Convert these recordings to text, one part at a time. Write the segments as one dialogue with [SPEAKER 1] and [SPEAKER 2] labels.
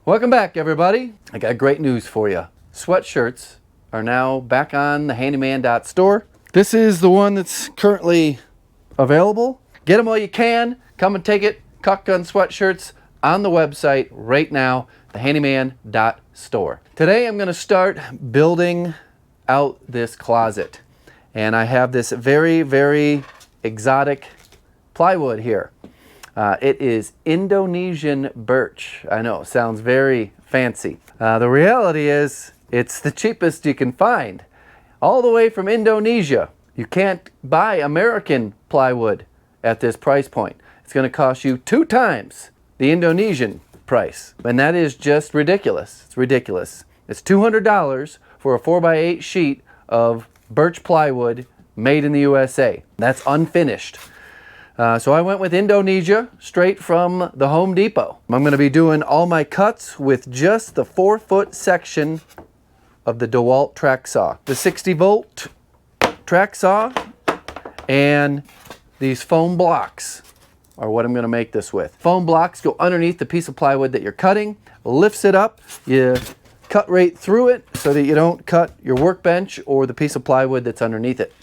[SPEAKER 1] Welcome back, everybody. I got great news for you. Sweatshirts are now back on the handyman.store. This is the one that's currently available. Get them while you can. Come and take it. Caulk Gun Sweatshirts on the website right now, the handyman.store. Today I'm going to start building out this closet. And I have this very, very exotic plywood here. It is Indonesian birch. I know, sounds very fancy. The reality is, it's the cheapest you can find. All the way from Indonesia. You can't buy American plywood at this price point. It's going to cost you 2 times the Indonesian price. And that is just ridiculous. It's ridiculous. It's $200 for a 4x8 sheet of birch plywood made in the USA. That's unfinished. So I went with Indonesia, straight from the Home Depot. I'm going to be doing all my cuts with just the 4-foot section of the DeWalt track saw. The 60-volt track saw and these foam blocks are what I'm going to make this with. Foam blocks go underneath the piece of plywood that you're cutting, lifts it up, you cut right through it so that you don't cut your workbench or the piece of plywood that's underneath it.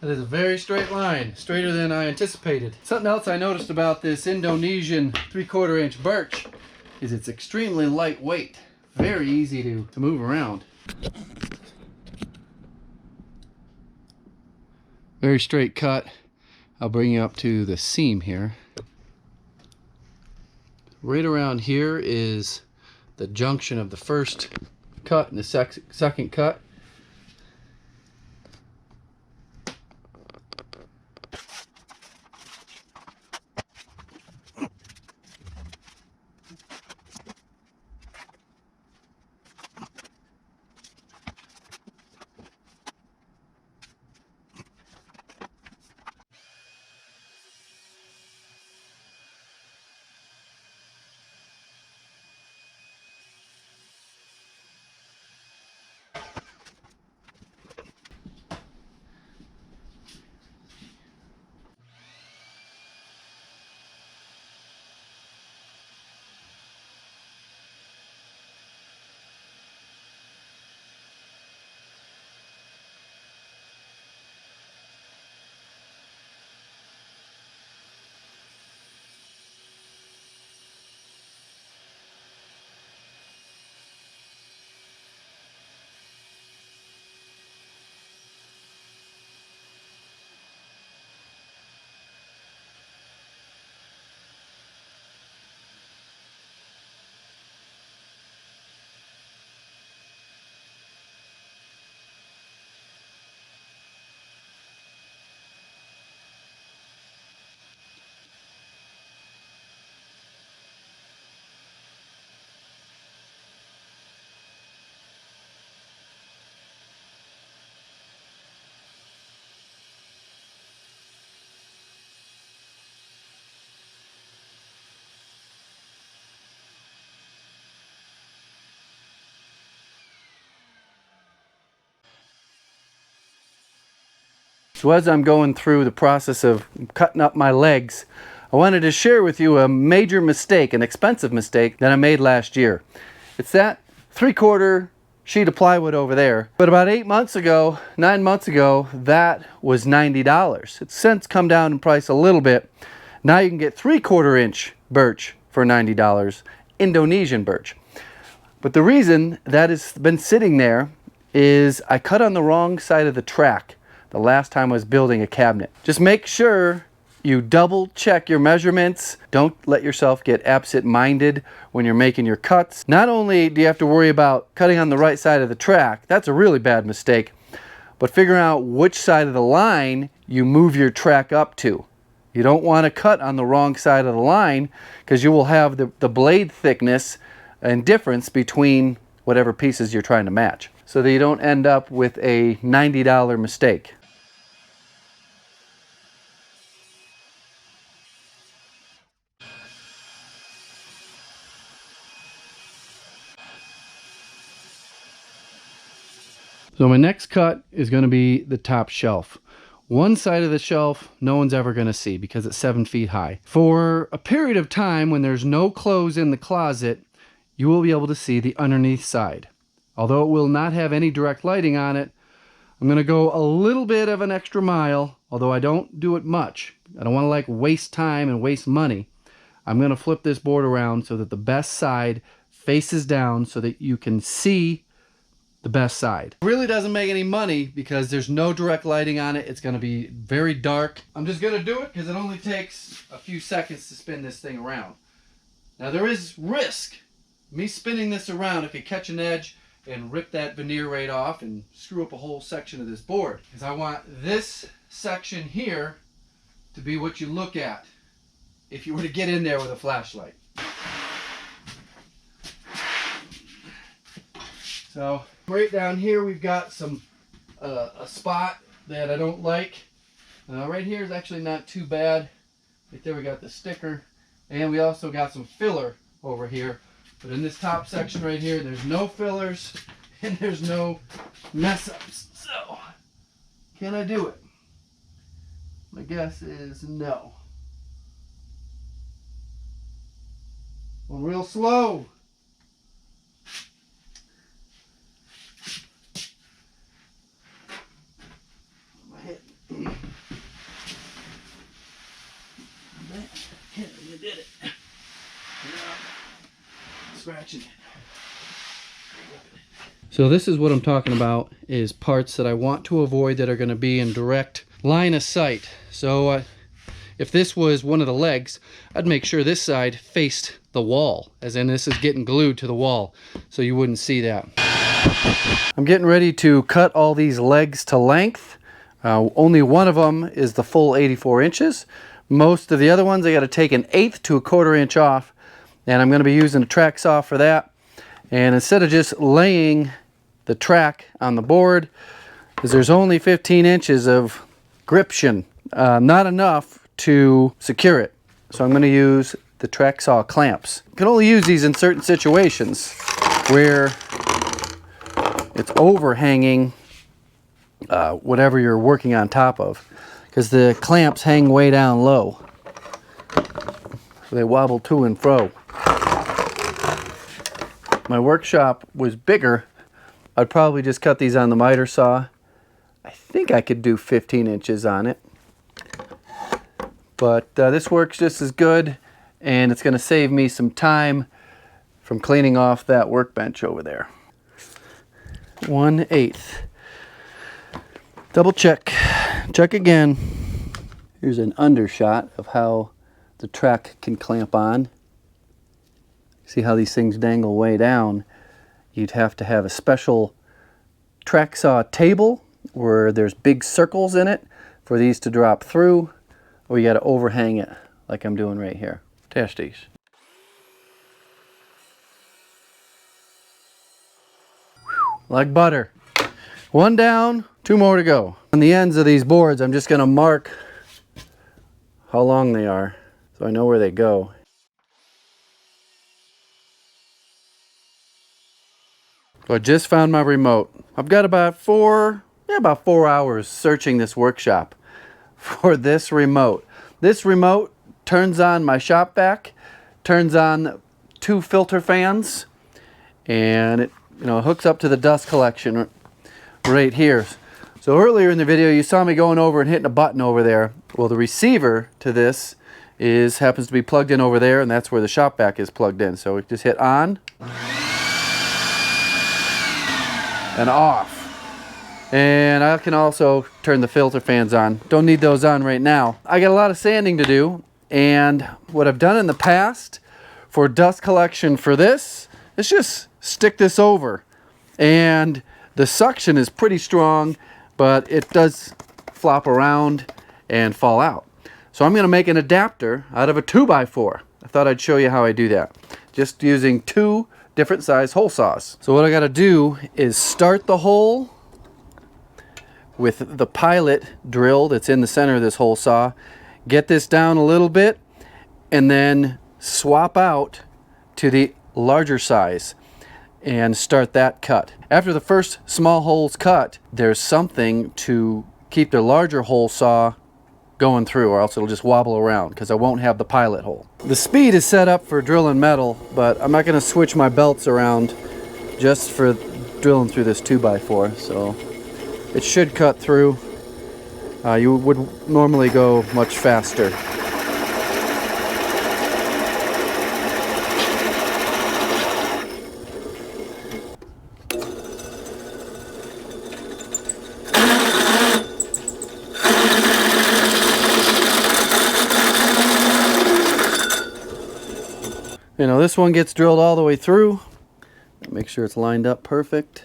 [SPEAKER 1] That is a very straight line, straighter than I anticipated. Something else I noticed about this Indonesian 3/4 inch birch is it's extremely lightweight, very easy to move around. Very straight cut. I'll bring you up to the seam here. Right around here is the junction of the first cut and the second cut. So as I'm going through the process of cutting up my legs, I wanted to share with you a major mistake, an expensive mistake that I made last year. It's that 3/4 sheet of plywood over there. But about 9 months ago, that was $90. It's since come down in price a little bit. Now you can get 3/4 inch birch for $90, Indonesian birch. But the reason that has been sitting there is I cut on the wrong side of the track the last time I was building a cabinet. Just make sure you double check your measurements. Don't let yourself get absent-minded when you're making your cuts. Not only do you have to worry about cutting on the right side of the track, that's a really bad mistake, but figuring out which side of the line you move your track up to. You don't want to cut on the wrong side of the line because you will have the blade thickness and difference between whatever pieces you're trying to match, so that you don't end up with a $90 mistake. So my next cut is going to be the top shelf. One side of the shelf no one's ever going to see because it's 7 feet high. For a period of time when there's no clothes in the closet, you will be able to see the underneath side. Although it will not have any direct lighting on it, I'm going to go a little bit of an extra mile, although I don't do it much. I don't want to like waste time and waste money. I'm going to flip this board around so that the best side faces down so that you can see the best side. It really doesn't make any money because there's no direct lighting on it. It's going to be very dark. I'm just going to do it because it only takes a few seconds to spin this thing around. Now there is risk. Me spinning this around, it could catch an edge and rip that veneer right off and screw up a whole section of this board. Because I want this section here to be what you look at if you were to get in there with a flashlight. So right down here we've got some a spot that I don't like. Right here is actually not too bad. Right there we got the sticker, and we also got some filler over here. But in this top section right here, there's no fillers and there's no mess ups. So can I do it? My guess is no. Going real slow. You did it. Scratching it. So this is what I'm talking about, is parts that I want to avoid that are going to be in direct line of sight. So if this was one of the legs, I'd make sure this side faced the wall, as in this is getting glued to the wall, so you wouldn't see that. I'm getting ready to cut all these legs to length. Only one of them is the full 84 inches. Most of the other ones I got to take 1/8 to 1/4 inch off, and I'm going to be using a track saw for that. And instead of just laying the track on the board, because there's only 15 inches of gription, not enough to secure it. So I'm going to use the track saw clamps. You can only use these in certain situations where it's overhanging whatever you're working on top of, because the clamps hang way down low. So they wobble to and fro. My workshop was bigger, I'd probably just cut these on the miter saw. I think I could do 15 inches on it. But this works just as good, and it's going to save me some time from cleaning off that workbench over there. 1/8. Double check. Check again. Here's an undershot of how the track can clamp on. See how these things dangle way down? You'd have to have a special track saw table where there's big circles in it for these to drop through, or you got to overhang it like I'm doing right here. Test these. Like butter. One down, 2 more to go. On the ends of these boards, I'm just going to mark how long they are so I know where they go. So I just found my remote. I've got about 4 hours searching this workshop for this remote. This remote turns on my shop vac, turns on 2 filter fans, and it hooks up to the dust collection right here. So earlier in the video you saw me going over and hitting a button over there. Well, the receiver to this happens to be plugged in over there, and that's where the shop vac is plugged in. So we just hit on and off. And I can also turn the filter fans on. Don't need those on right now. I got a lot of sanding to do, and what I've done in the past for dust collection for this is just stick this over. And the suction is pretty strong, but it does flop around and fall out. So I'm gonna make an adapter out of a 2x4. I thought I'd show you how I do that. Just using 2 different size hole saws. So what I gotta do is start the hole with the pilot drill that's in the center of this hole saw, get this down a little bit, and then swap out to the larger size and start that cut. After the first small hole's cut, there's something to keep the larger hole saw going through, or else it'll just wobble around because I won't have the pilot hole. The speed is set up for drilling metal, but I'm not going to switch my belts around just for drilling through this 2x4, so it should cut through. You would normally go much faster. You know, this one gets drilled all the way through. Make sure it's lined up perfect.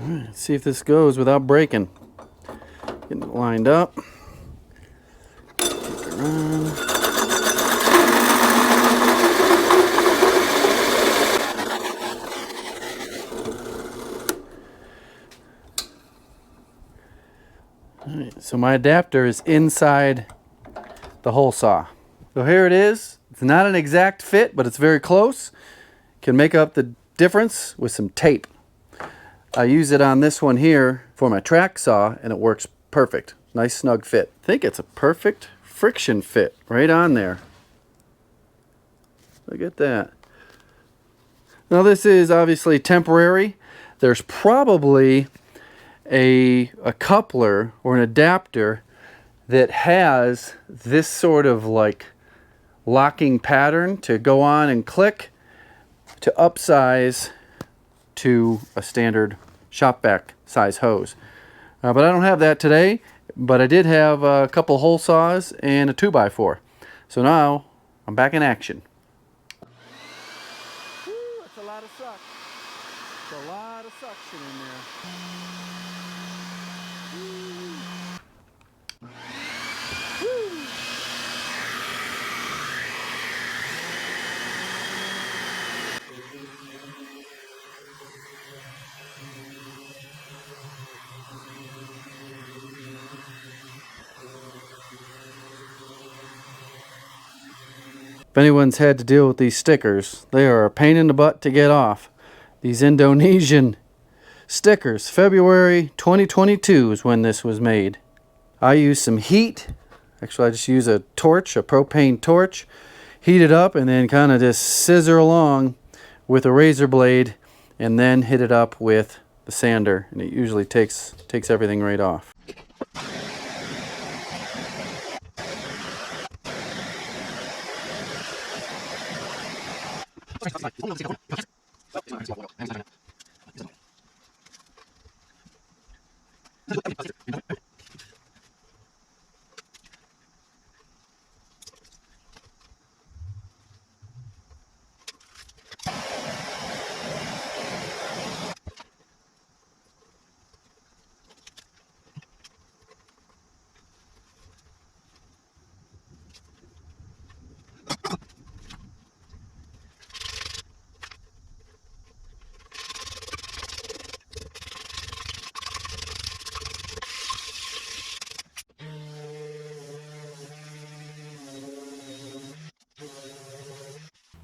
[SPEAKER 1] Let's see if this goes without breaking. Getting it lined up. Alright, so my adapter is inside the hole saw. So here it is. It's not an exact fit, but it's very close. Can make up the difference with some tape. I use it on this one here for my track saw, and it works perfect. Nice snug fit. I think it's a perfect friction fit right on there. Look at that. Now this is obviously temporary. There's probably a coupler or an adapter that has this sort of like locking pattern to go on and click to upsize to a standard shop vac size hose. But I don't have that today, but I did have a couple hole saws and a 2x4. So now I'm back in action. Woo, that's a lot of suck. That's a lot of suction in there. If anyone's had to deal with these stickers, they are a pain in the butt to get off. These Indonesian stickers. February 2022 is when this was made. I use some heat. Actually, I just use a torch, a propane torch. Heat it up and then kind of just scissor along with a razor blade and then hit it up with the sander. And it usually takes everything right off.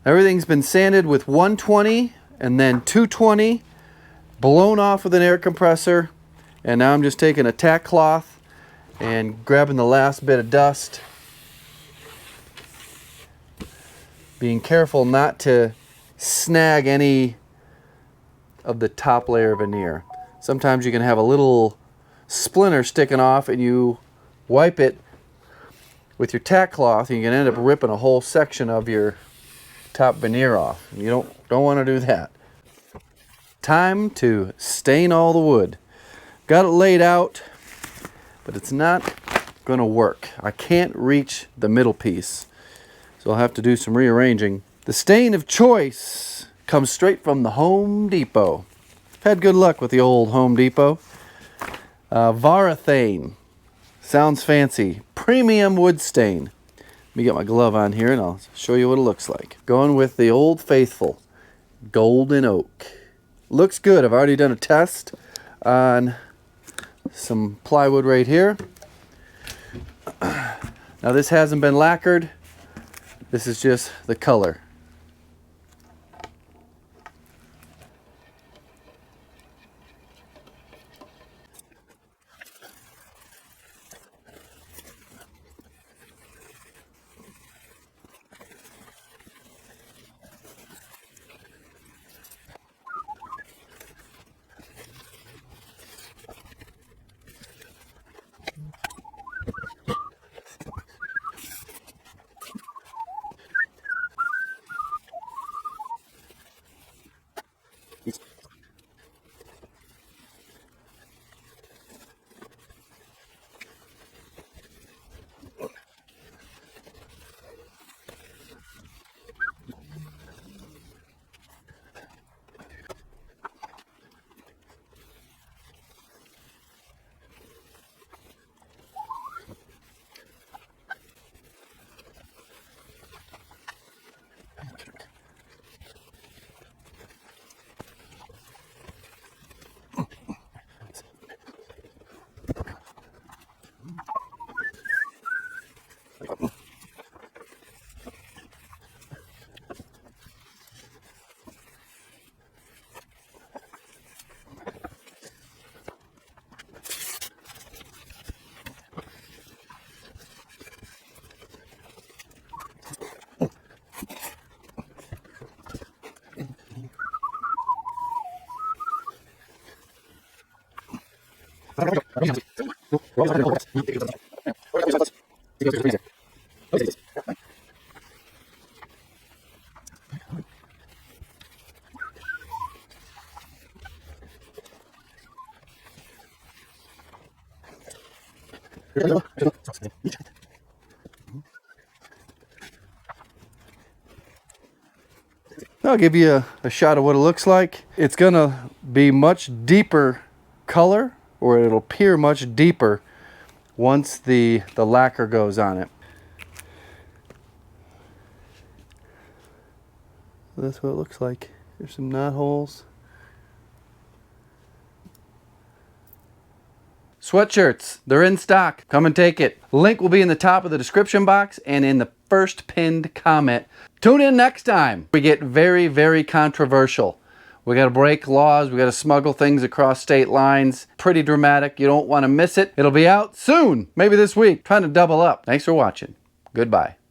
[SPEAKER 1] Everything's been sanded with 120 and then 220, blown off with an air compressor, and now I'm just taking a tack cloth and grabbing the last bit of dust being careful not to snag any of the top layer veneer. Sometimes you can have a little splinter sticking off and you wipe it with your tack cloth and you can end up ripping a whole section of your top veneer off. You don't want to do that. Time to stain all the wood. Got it laid out, but it's not going to work. I can't reach the middle piece, so I'll have to do some rearranging. The stain of choice comes straight from the Home Depot. Had good luck with the old Home Depot. Varathane. Sounds fancy. Premium wood stain. Let me get my glove on here and I'll show you what it looks like. Going with the Old Faithful Golden Oak. Looks good. I've already done a test on some plywood right here. Now this hasn't been lacquered. This is just the color. I'll give you a shot of what it looks like. It's gonna be much deeper color, or it'll appear much deeper once the lacquer goes on it. That's what it looks like. There's some knot holes. Sweatshirts, they're in stock. Come and take it. Link will be in the top of the description box and in the first pinned comment. Tune in next time. We get very, very controversial. We got to break laws. We got to smuggle things across state lines. Pretty dramatic. You don't want to miss it. It'll be out soon, maybe this week. Trying to double up. Thanks for watching. Goodbye.